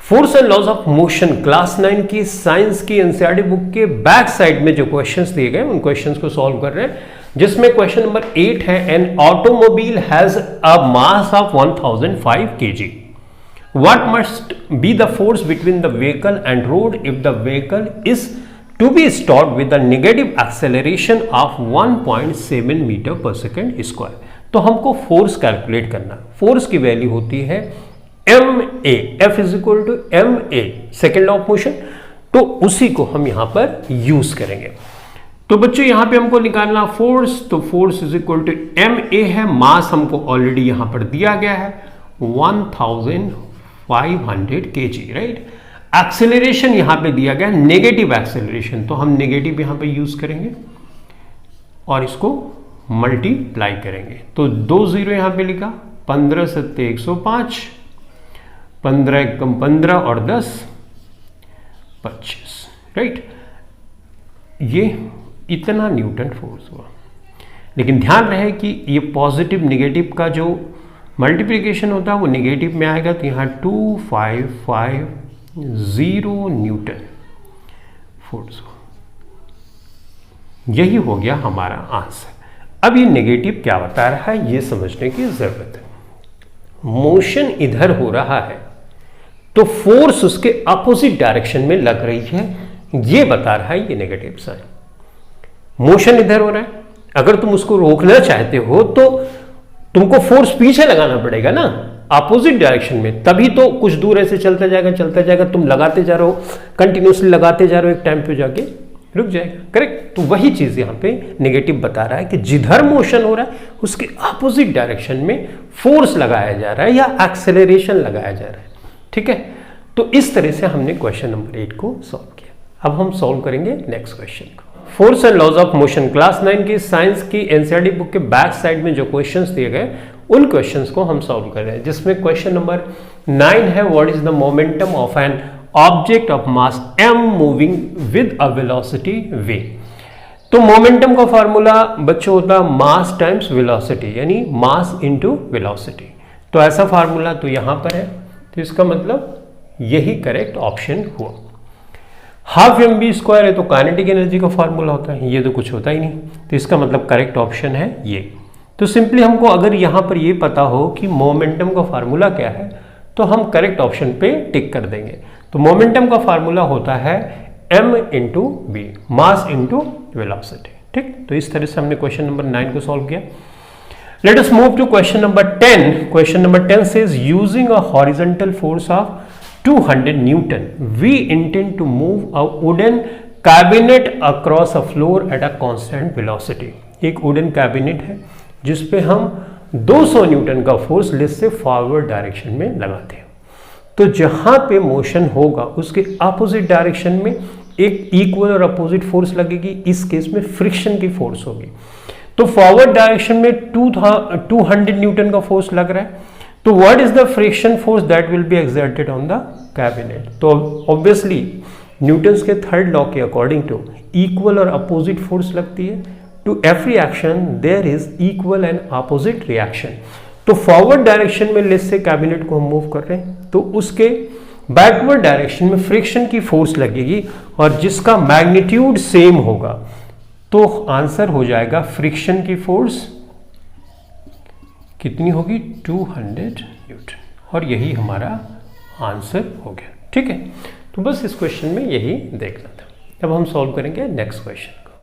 Force and laws of motion class 9 की science की NCERT book के बैक साइड में जो क्वेश्चंस दिए गए उन क्वेश्चंस को सॉल्व कर रहे हैं, जिसमें क्वेश्चन नंबर 8 है, an automobile has a mass of 1005 kg. What must be the force between the vehicle and road if the vehicle is to be stopped with a negative acceleration of 1.7 metre पर second square? तो हमको force calculate करना, force की value होती है ma, F is equal to ma, second law of motion. तो उसी को हम यहां पर यूज करेंगे. तो बच्चों यहां पे हमको निकालना फोर्स, तो force is equal to ma है, मास हमको ऑलरेडी यहां पर दिया गया है 1500 kg, राइट. एक्सेलरेशन यहां पे दिया गया नेगेटिव एक्सेलरेशन, तो हम नेगेटिव यहां पे यूज करेंगे और इसको मल्टीप्लाई करेंगे. तो 2 0 यहां पे लिखा, 15 7 105, 15 एकम 15 और 10 25, राइट. ये इतना न्यूटन फोर्स हुआ. लेकिन ध्यान रहे कि ये पॉजिटिव निगेटिव का जो मल्टीप्लिकेशन होता है वो निगेटिव में आएगा, तो यहां 2550 न्यूटन फोर्स हो. यही हो गया हमारा आंसर. अब ये नेगेटिव क्या बता रहा है ये समझने की जरूरत है. मोशन इधर हो रहा है तो फोर्स उसके अपोजिट डायरेक्शन में लग रही है, ये बता रहा है ये नेगेटिव साइन. मोशन इधर हो रहा है, अगर तुम उसको रोकना चाहते हो तो तुमको फोर्स पीछे लगाना पड़ेगा ना, अपोजिट डायरेक्शन में, तभी तो कुछ दूर ऐसे चलता जाएगा. तुम लगाते जा रहे हो, कंटिन्यूसली लगाते जा रहे हो, एक टाइम पे जाके रुक जाएगा. करेक्ट. तो वही चीज यहां पे नेगेटिव बता रहा है कि जिधर मोशन हो रहा है उसके अपोजिट डायरेक्शन में फोर्स लगाया जा रहा है या एक्सेलरेशन लगाया जा रहा है. ठीक है. तो इस तरह से हमने क्वेश्चन नंबर 8 को सॉल्व किया. अब हम सॉल्व करेंगे नेक्स्ट क्वेश्चन को. Force and laws of motion class 9 की साइंस की एनसीईआरटी बुक के बैक साइड में जो क्वेश्चंस दिए गए उन क्वेश्चंस को हम सॉल्व कर रहे हैं, जिसमें क्वेश्चन नंबर 9 है, what is the momentum of an object of mass m moving with a velocity v. तो मोमेंटम का फॉर्मूला बच्चों होता है मास टाइम्स वेलोसिटी, यानी मास इनटू वेलोसिटी. तो ऐसा फार्मूला तो यहां पर है, तो इसका मतलब यही करेक्ट ऑप्शन हुआ. हाफ mv स्क्वायर है तो काइनेटिक एनर्जी का फॉर्मूला होता है, ये तो कुछ होता ही नहीं, तो इसका मतलब करेक्ट ऑप्शन है ये. तो सिंपली हमको अगर यहां पर ये पता हो कि मोमेंटम का फार्मूला क्या है तो हम करेक्ट ऑप्शन पे टिक कर देंगे. तो मोमेंटम का फार्मूला होता है m into B, mass into velocity. ठीक. तो इस तरह से हमने क्वेश्चन नंबर 9 को सॉल्व किया. Let us move to question number 10. Question number 10 says using a horizontal force of 200 Newton, we intend to move a wooden cabinet across a floor at a constant velocity. एक wooden cabinet है जिसपे हम 200 Newton का force lift से forward direction में लगाते हैं. तो जहां पे मोशन होगा उसके अपोजिट डायरेक्शन में एक इक्वल और अपोजिट फोर्स लगेगी, इस केस में फ्रिक्शन की फोर्स होगी. तो फॉरवर्ड डायरेक्शन में 200 न्यूटन का फोर्स लग रहा है, तो what is the friction force that will be exerted on the cabinet. तो ऑब्वियसली न्यूटन्स के थर्ड लॉ के अकॉर्डिंग टू इक्वल और अपोजिट फोर्स लगती है. To every action there is equal and opposite reaction. तो फॉरवर्ड डायरेक्शन में let's say cabinet को हम मूव कर रहे हैं तो उसके बैकवर्ड डायरेक्शन में फ्रिक्शन की फोर्स लगेगी और जिसका मैग्नीट्यूड सेम होगा, तो आंसर हो जाएगा फ्रिक्शन की फोर्स कितनी होगी 200 न्यूटन, और यही हमारा आंसर हो गया. ठीक है. तो बस इस क्वेश्चन में यही देखना था. अब हम सॉल्व करेंगे नेक्स्ट क्वेश्चन.